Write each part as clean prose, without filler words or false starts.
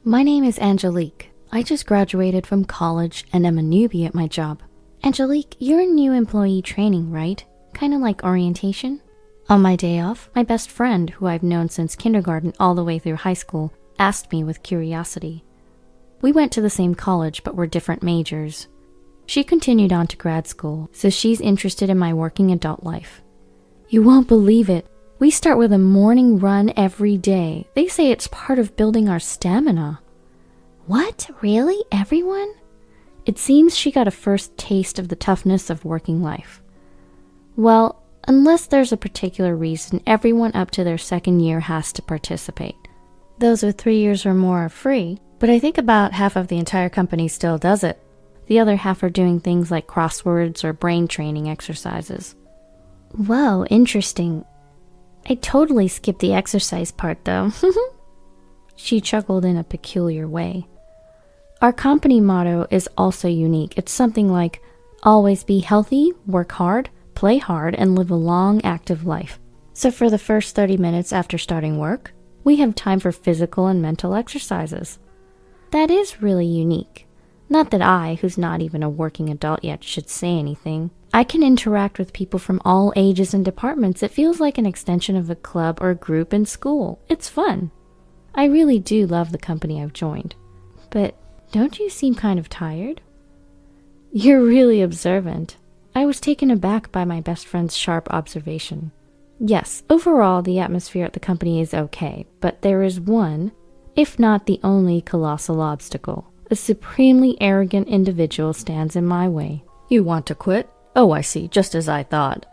My name is Angelique. I just graduated from college and am a newbie at my job. Angelique, you're in new employee training, right? Kind of like orientation? On my day off, my best friend, who I've known since kindergarten all the way through high school, asked me with curiosity. We went to the same college, but were different majors. She continued on to grad school, so she's interested in my working adult life. You won't believe it. We start with a morning run every day. They say it's part of building our stamina. What? Really? Everyone? It seems she got a first taste of the toughness of working life. Well, unless there's a particular reason, everyone up to their second year has to participate. Those with 3 years or more are free, but I think about half of the entire company still does it. The other half are doing things like crosswords or brain training exercises. Whoa, interesting. I totally skipped the exercise part though. She chuckled in a peculiar way. Our company motto is also unique. It's something like, always be healthy, work hard, play hard, and live a long, active life. So for the first 30 minutes after starting work, we have time for physical and mental exercises. That is really unique. Not that I, who's not even a working adult yet, should say anything. I can interact with people from all ages and departments. It feels like an extension of a club or group in school. It's fun. I really do love the company I've joined. But don't you seem kind of tired? You're really observant. I was taken aback by my best friend's sharp observation. Yes, overall the atmosphere at the company is okay, but there is one, if not the only colossal obstacle. A supremely arrogant individual stands in my way. You want to quit? Oh, I see, just as I thought.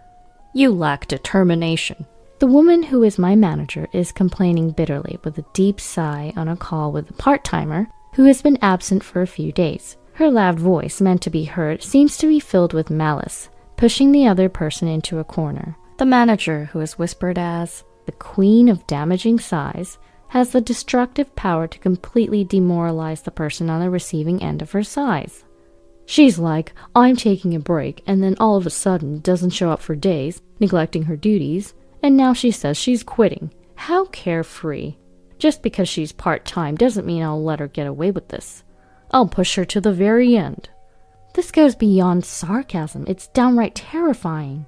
You lack determination. The woman who is my manager is complaining bitterly with a deep sigh on a call with a part-timer who has been absent for a few days. Her loud voice, meant to be heard, seems to be filled with malice, pushing the other person into a corner. The manager, who is whispered as the queen of damaging sighs, has the destructive power to completely demoralize the person on the receiving end of her sighs. She's like, I'm taking a break, and then all of a sudden doesn't show up for days, neglecting her duties, and now she says she's quitting. How carefree. Just because she's part-time doesn't mean I'll let her get away with this. I'll push her to the very end. This goes beyond sarcasm. It's downright terrifying.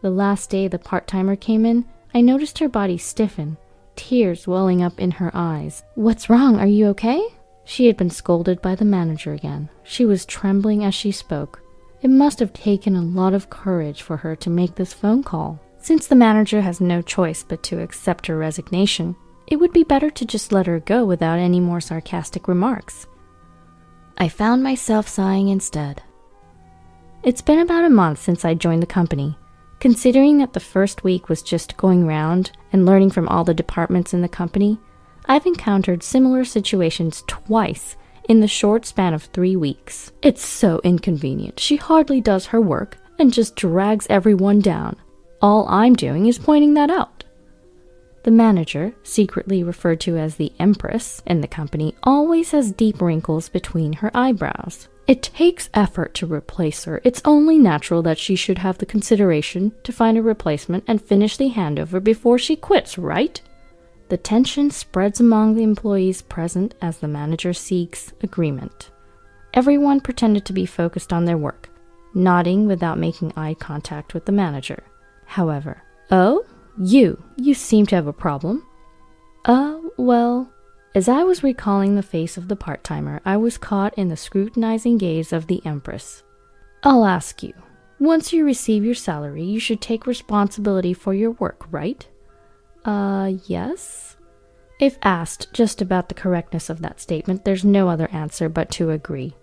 The last day the part-timer came in, I noticed her body stiffen, tears welling up in her eyes. What's wrong? Are you okay? She had been scolded by the manager again. She was trembling as she spoke. It must have taken a lot of courage for her to make this phone call. Since the manager has no choice but to accept her resignation, it would be better to just let her go without any more sarcastic remarks. I found myself sighing instead. It's been about a month since I joined the company. Considering that the first week was just going around and learning from all the departments in the company, I've encountered similar situations twice in the short span of 3 weeks. It's so inconvenient. She hardly does her work and just drags everyone down. All I'm doing is pointing that out. The manager, secretly referred to as the Empress in the company, always has deep wrinkles between her eyebrows. It takes effort to replace her. It's only natural that she should have the consideration to find a replacement and finish the handover before she quits, right? The tension spreads among the employees present as the manager seeks agreement. Everyone pretended to be focused on their work, nodding without making eye contact with the manager. However, oh, you seem to have a problem. Well, as I was recalling the face of the part-timer, I was caught in the scrutinizing gaze of the Empress. I'll ask you, once you receive your salary, you should take responsibility for your work, right? Yes? If asked just about the correctness of that statement, there's no other answer but to agree.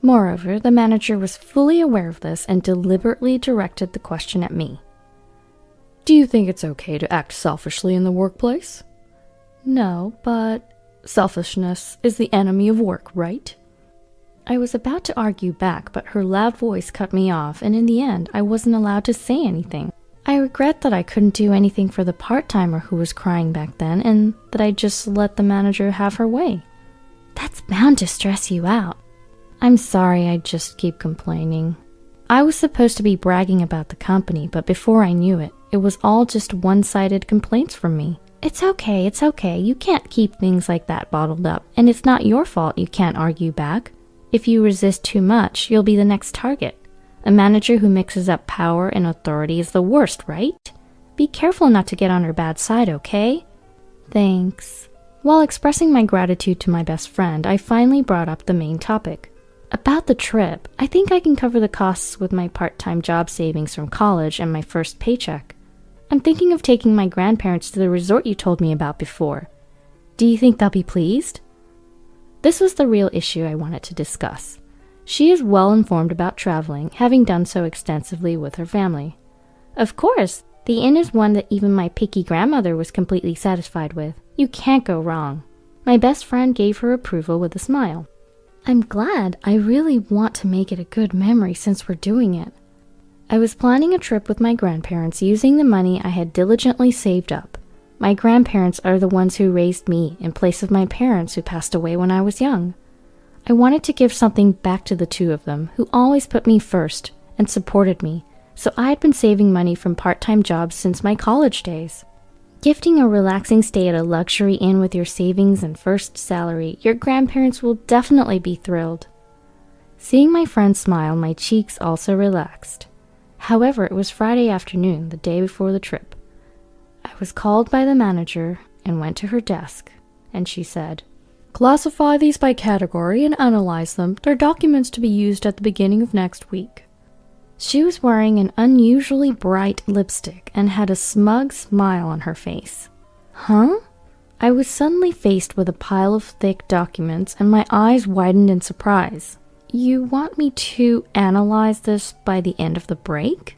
Moreover, the manager was fully aware of this and deliberately directed the question at me. Do you think it's okay to act selfishly in the workplace? No, but selfishness is the enemy of work, right? I was about to argue back, but her loud voice cut me off, and in the end, I wasn't allowed to say anything. I regret that I couldn't do anything for the part-timer who was crying back then, and that I just let the manager have her way. That's bound to stress you out. I'm sorry, I just keep complaining. I was supposed to be bragging about the company, but before I knew it, it was all just one-sided complaints from me. It's okay. You can't keep things like that bottled up, and it's not your fault you can't argue back. If you resist too much, you'll be the next target. A manager who mixes up power and authority is the worst, right? Be careful not to get on her bad side, okay? Thanks. While expressing my gratitude to my best friend, I finally brought up the main topic. About the trip, I think I can cover the costs with my part-time job savings from college and my first paycheck. I'm thinking of taking my grandparents to the resort you told me about before. Do you think they'll be pleased? This was the real issue I wanted to discuss. She is well informed about traveling, having done so extensively with her family. Of course, the inn is one that even my picky grandmother was completely satisfied with. You can't go wrong. My best friend gave her approval with a smile. I'm glad. I really want to make it a good memory since we're doing it. I was planning a trip with my grandparents using the money I had diligently saved up. My grandparents are the ones who raised me in place of my parents who passed away when I was young. I wanted to give something back to the two of them who always put me first and supported me, so I had been saving money from part-time jobs since my college days. Gifting a relaxing stay at a luxury inn with your savings and first salary, your grandparents will definitely be thrilled. Seeing my friend smile, my cheeks also relaxed. However, it was Friday afternoon, the day before the trip. I was called by the manager and went to her desk, and she said, "Classify these by category and analyze them. They're documents to be used at the beginning of next week." She was wearing an unusually bright lipstick and had a smug smile on her face. Huh? I was suddenly faced with a pile of thick documents, and my eyes widened in surprise. You want me to analyze this by the end of the break?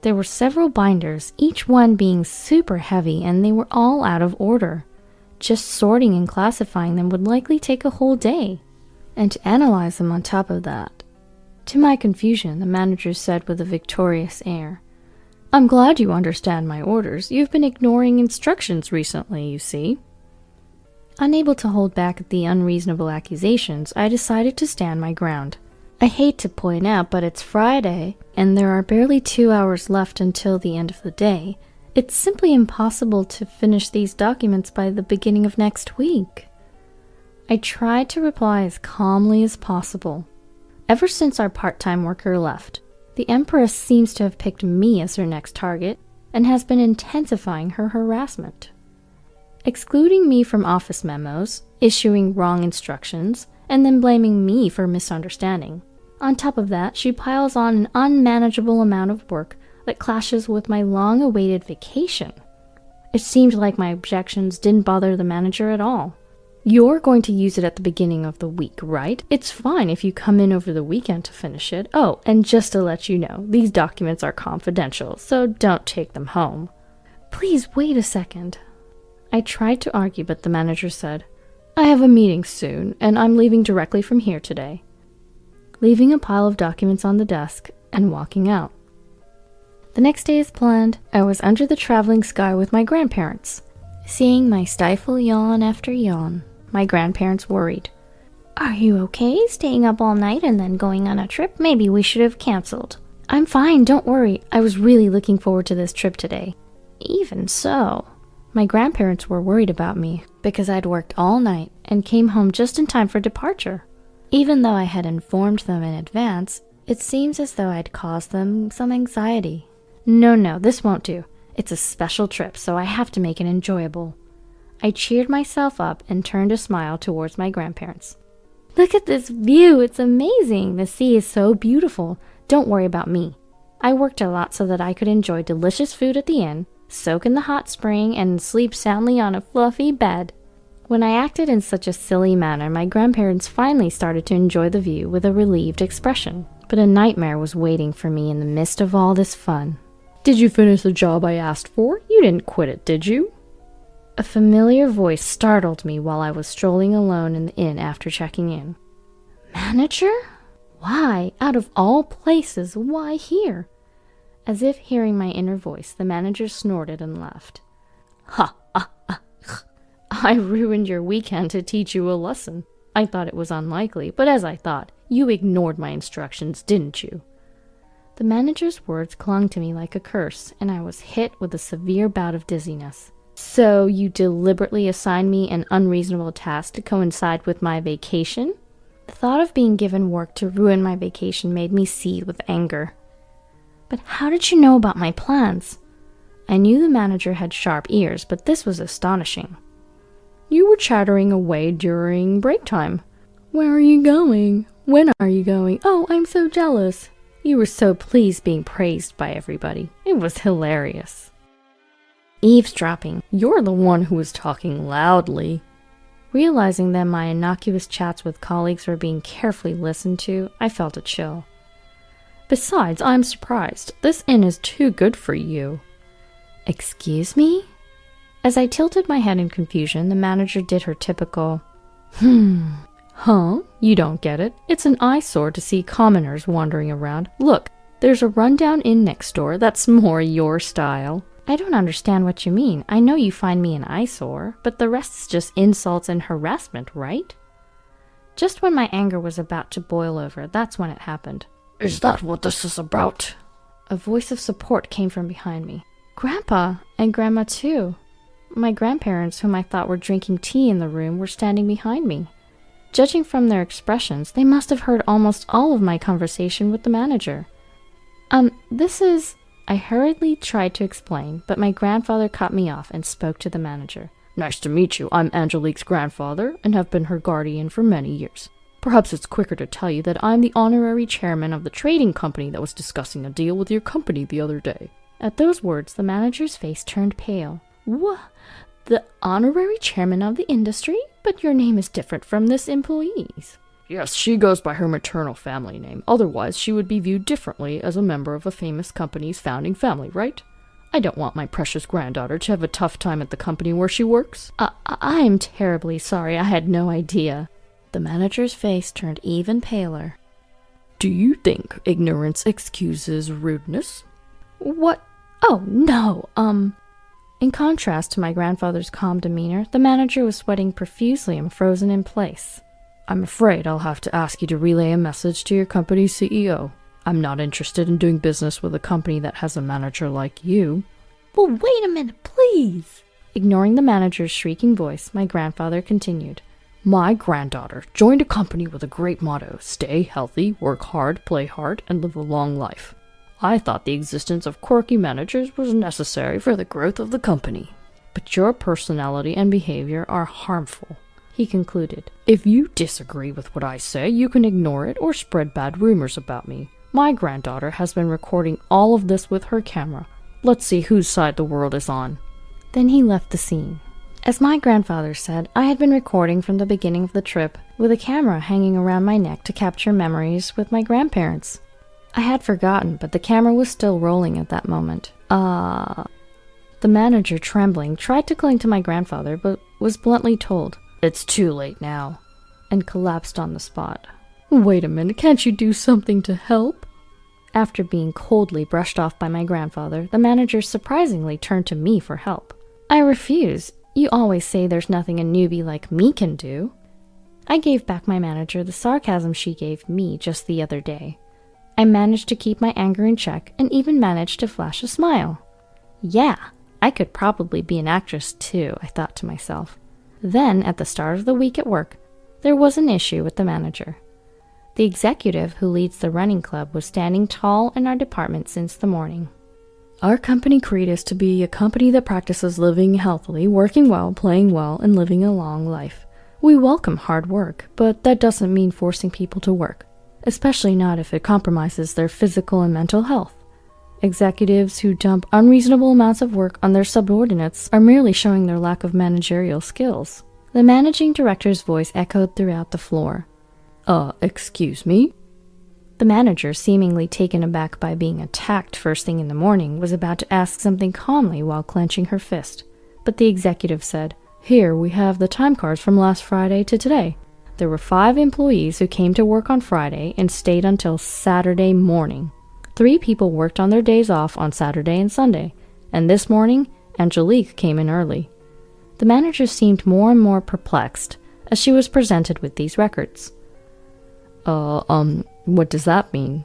There were several binders, each one being super heavy, and they were all out of order. Just sorting and classifying them would likely take a whole day. And to analyze them on top of that. To my confusion, the manager said with a victorious air, "I'm glad you understand my orders. You've been ignoring instructions recently, you see." Unable to hold back the unreasonable accusations, I decided to stand my ground. I hate to point out, but it's Friday, and there are barely 2 hours left until the end of the day. It's simply impossible to finish these documents by the beginning of next week. I tried to reply as calmly as possible. Ever since our part-time worker left, the Empress seems to have picked me as her next target and has been intensifying her harassment. Excluding me from office memos, issuing wrong instructions, and then blaming me for misunderstanding. On top of that, she piles on an unmanageable amount of work that clashes with my long-awaited vacation. It seemed like my objections didn't bother the manager at all. "You're going to use it at the beginning of the week, right? It's fine if you come in over the weekend to finish it. Oh, and just to let you know, these documents are confidential, so don't take them home." Please wait a second. I tried to argue, but the manager said, "I have a meeting soon, and I'm leaving directly from here today," leaving a pile of documents on the desk and walking out. The next day as planned, I was under the traveling sky with my grandparents. Seeing my stifle yawn after yawn, my grandparents worried. "Are you okay, staying up all night and then going on a trip? Maybe we should have canceled." "I'm fine, don't worry. I was really looking forward to this trip today." Even so, my grandparents were worried about me because I'd worked all night and came home just in time for departure. Even though I had informed them in advance, it seems as though I'd caused them some anxiety. No, this won't do. It's a special trip, so I have to make it enjoyable. I cheered myself up and turned a smile towards my grandparents. "Look at this view, it's amazing. The sea is so beautiful. Don't worry about me. I worked a lot so that I could enjoy delicious food at the inn, soak in the hot spring, and sleep soundly on a fluffy bed." When I acted in such a silly manner, my grandparents finally started to enjoy the view with a relieved expression. But a nightmare was waiting for me in the midst of all this fun. "Did you finish the job I asked for? You didn't quit it, did you?" A familiar voice startled me while I was strolling alone in the inn after checking in. "Manager? Why, out of all places, why here?" As if hearing my inner voice, the manager snorted and laughed. "Ha, ha, ha. I ruined your weekend to teach you a lesson. I thought it was unlikely, but as I thought, you ignored my instructions, didn't you?" The manager's words clung to me like a curse, and I was hit with a severe bout of dizziness. So you deliberately assigned me an unreasonable task to coincide with my vacation? The thought of being given work to ruin my vacation made me seethe with anger. But how did you know about my plans? I knew the manager had sharp ears, but this was astonishing. You were chattering away during break time. Where are you going? When are you going? Oh, I'm so jealous. You were so pleased being praised by everybody. It was hilarious. Eavesdropping. You're the one who was talking loudly. Realizing that my innocuous chats with colleagues were being carefully listened to, I felt a chill. Besides, I'm surprised. This inn is too good for you. Excuse me? As I tilted my head in confusion, the manager did her typical, Huh? You don't get it. It's an eyesore to see commoners wandering around. Look, there's a rundown inn next door that's more your style. I don't understand what you mean. I know you find me an eyesore, but the rest's just insults and harassment, right? Just when my anger was about to boil over, that's when it happened. Is that what this is about? A voice of support came from behind me. Grandpa, and Grandma too. My grandparents, whom I thought were drinking tea in the room, were standing behind me. Judging from their expressions, they must have heard almost all of my conversation with the manager. This is... I hurriedly tried to explain, but my grandfather cut me off and spoke to the manager. Nice to meet you. I'm Angelique's grandfather and have been her guardian for many years. Perhaps it's quicker to tell you that I'm the honorary chairman of the trading company that was discussing a deal with your company the other day. At those words, the manager's face turned pale. What? The honorary chairman of the industry? But your name is different from this employee's. Yes, she goes by her maternal family name. Otherwise, she would be viewed differently as a member of a famous company's founding family, right? I don't want my precious granddaughter to have a tough time at the company where she works. I'm terribly sorry. I had no idea. The manager's face turned even paler. Do you think ignorance excuses rudeness? What? Oh, no, In contrast to my grandfather's calm demeanor, the manager was sweating profusely and frozen in place. I'm afraid I'll have to ask you to relay a message to your company's CEO. I'm not interested in doing business with a company that has a manager like you. Well, wait a minute, please! Ignoring the manager's shrieking voice, my grandfather continued. My granddaughter joined a company with a great motto, stay healthy, work hard, play hard, and live a long life. I thought the existence of quirky managers was necessary for the growth of the company. But your personality and behavior are harmful, he concluded. If you disagree with what I say, you can ignore it or spread bad rumors about me. My granddaughter has been recording all of this with her camera. Let's see whose side the world is on. Then he left the scene. As my grandfather said, I had been recording from the beginning of the trip, with a camera hanging around my neck to capture memories with my grandparents. I had forgotten, but the camera was still rolling at that moment. The manager, trembling, tried to cling to my grandfather, but was bluntly told, It's too late now, and collapsed on the spot. Wait a minute, can't you do something to help? After being coldly brushed off by my grandfather, the manager surprisingly turned to me for help. I refuse. You always say there's nothing a newbie like me can do. I gave back my manager the sarcasm she gave me just the other day. I managed to keep my anger in check and even managed to flash a smile. Yeah, I could probably be an actress too, I thought to myself. Then, at the start of the week at work, there was an issue with the manager. The executive who leads the running club was standing tall in our department since the morning. Our company creed is to be a company that practices living healthily, working well, playing well, and living a long life. We welcome hard work, but that doesn't mean forcing people to work, especially not if it compromises their physical and mental health. Executives who dump unreasonable amounts of work on their subordinates are merely showing their lack of managerial skills. The managing director's voice echoed throughout the floor. Excuse me? The manager, seemingly taken aback by being attacked first thing in the morning, was about to ask something calmly while clenching her fist. But the executive said, Here we have the time cards from last Friday to today. There were 5 employees who came to work on Friday and stayed until Saturday morning. 3 people worked on their days off on Saturday and Sunday, and this morning, Angelique came in early. The manager seemed more and more perplexed as she was presented with these records. What does that mean?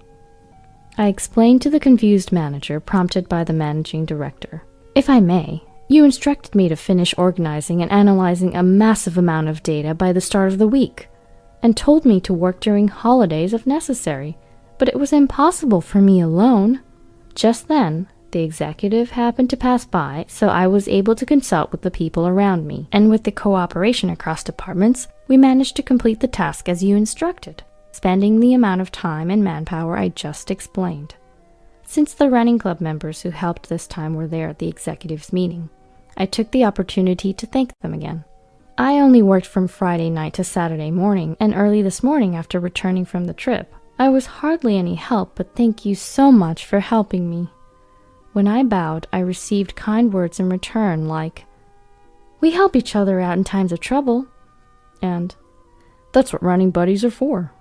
I explained to the confused manager, prompted by the managing director. If I may, You instructed me to finish organizing and analyzing a massive amount of data by the start of the week, and told me to work during holidays if necessary, but it was impossible for me alone. Just then, the executive happened to pass by, so I was able to consult with the people around me, and with the cooperation across departments, we managed to complete the task as you instructed, spending the amount of time and manpower I just explained. Since the running club members who helped this time were there at the executive's meeting, I took the opportunity to thank them again. I only worked from Friday night to Saturday morning, and early this morning after returning from the trip. I was hardly any help, but thank you so much for helping me. When I bowed, I received kind words in return like, "We help each other out in times of trouble," and "That's what running buddies are for."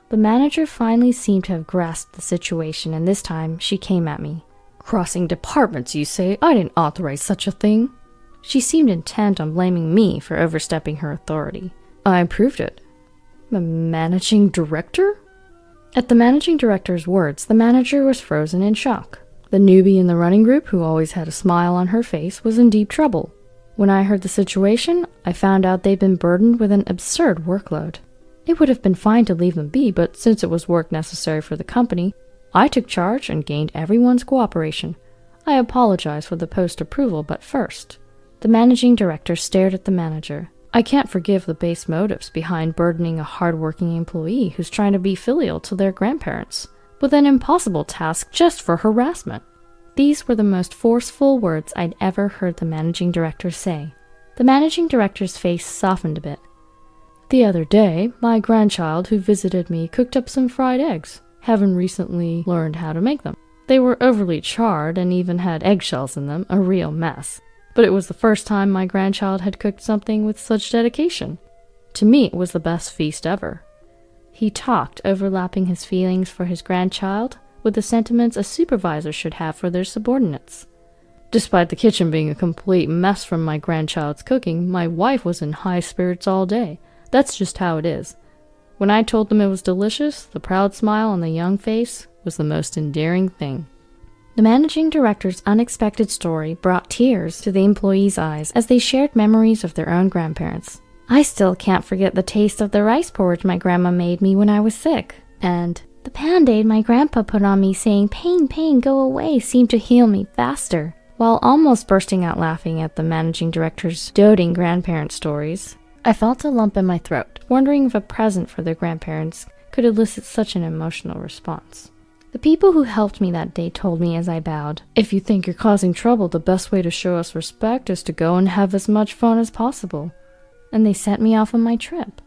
The manager finally seemed to have grasped the situation, and this time she came at me. "Crossing departments, you say? I didn't authorize such a thing." She seemed intent on blaming me for overstepping her authority. "I approved it." "The managing director?" At the managing director's words, the manager was frozen in shock. The newbie in the running group, who always had a smile on her face, was in deep trouble. When I heard the situation, I found out they'd been burdened with an absurd workload. It would have been fine to leave them be, but since it was work necessary for the company, I took charge and gained everyone's cooperation. I apologized for the post-approval, but first. The managing director stared at the manager. I can't forgive the base motives behind burdening a hard-working employee who's trying to be filial to their grandparents with an impossible task just for harassment. These were the most forceful words I'd ever heard the managing director say. The managing director's face softened a bit. "The other day, my grandchild who visited me cooked up some fried eggs. Haven't recently learned how to make them. They were overly charred and even had eggshells in them, a real mess. But it was the first time my grandchild had cooked something with such dedication. To me, it was the best feast ever." He talked, overlapping his feelings for his grandchild with the sentiments a supervisor should have for their subordinates. "Despite the kitchen being a complete mess from my grandchild's cooking, my wife was in high spirits all day. That's just how it is. When I told them it was delicious, the proud smile on the young face was the most endearing thing." The managing director's unexpected story brought tears to the employees' eyes as they shared memories of their own grandparents. "I still can't forget the taste of the rice porridge my grandma made me when I was sick. And the Band-Aid my grandpa put on me saying, 'Pain, pain, go away,' seemed to heal me faster." While almost bursting out laughing at the managing director's doting grandparent stories, I felt a lump in my throat, wondering if a present for their grandparents could elicit such an emotional response. The people who helped me that day told me as I bowed, "If you think you're causing trouble, the best way to show us respect is to go and have as much fun as possible." And they sent me off on my trip.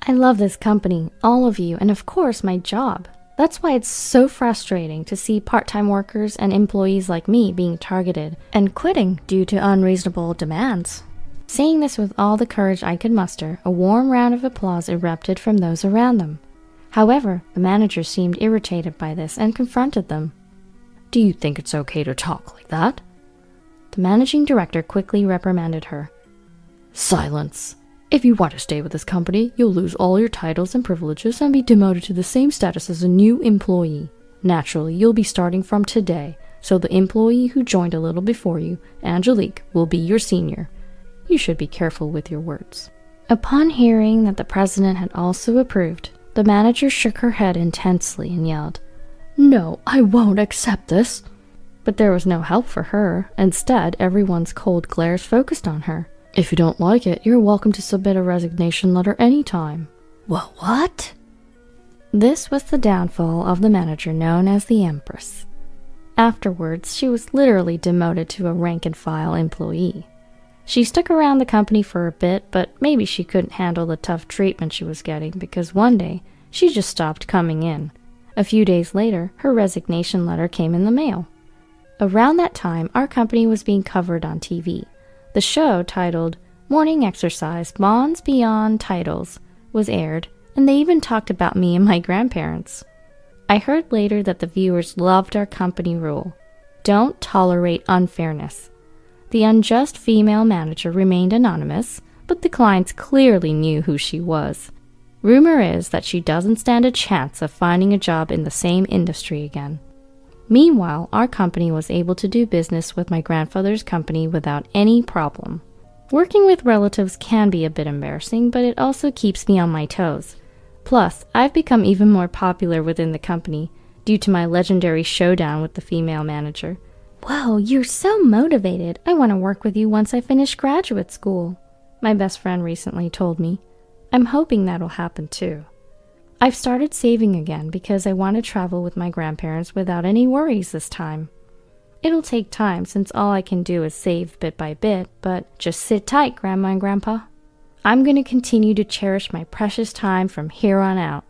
I love this company, all of you, and of course my job. That's why it's so frustrating to see part-time workers and employees like me being targeted and quitting due to unreasonable demands. Saying this with all the courage I could muster, a warm round of applause erupted from those around them. However, the manager seemed irritated by this and confronted them. "Do you think it's okay to talk like that?" The managing director quickly reprimanded her. "Silence. If you want to stay with this company, you'll lose all your titles and privileges and be demoted to the same status as a new employee. Naturally, you'll be starting from today, so the employee who joined a little before you, Angelique, will be your senior. You should be careful with your words." Upon hearing that the president had also approved, the manager shook her head intensely and yelled, "No, I won't accept this." But there was no help for her. Instead, everyone's cold glares focused on her. "If you don't like it, you're welcome to submit a resignation letter anytime." Well, what? This was the downfall of the manager known as the Empress. Afterwards, she was literally demoted to a rank-and-file employee. She stuck around the company for a bit, but maybe she couldn't handle the tough treatment she was getting because one day, she just stopped coming in. A few days later, her resignation letter came in the mail. Around that time, our company was being covered on TV. The show, titled Morning Exercise Bonds Beyond Titles, was aired, and they even talked about me and my grandparents. I heard later that the viewers loved our company rule: don't tolerate unfairness. The unjust female manager remained anonymous, but the clients clearly knew who she was. Rumor is that she doesn't stand a chance of finding a job in the same industry again. Meanwhile, our company was able to do business with my grandfather's company without any problem. Working with relatives can be a bit embarrassing, but it also keeps me on my toes. Plus, I've become even more popular within the company due to my legendary showdown with the female manager. Whoa, you're so motivated. I want to work with you once I finish graduate school, my best friend recently told me. I'm hoping that'll happen too. I've started saving again because I want to travel with my grandparents without any worries this time. It'll take time since all I can do is save bit by bit, but just sit tight, Grandma and Grandpa. I'm going to continue to cherish my precious time from here on out.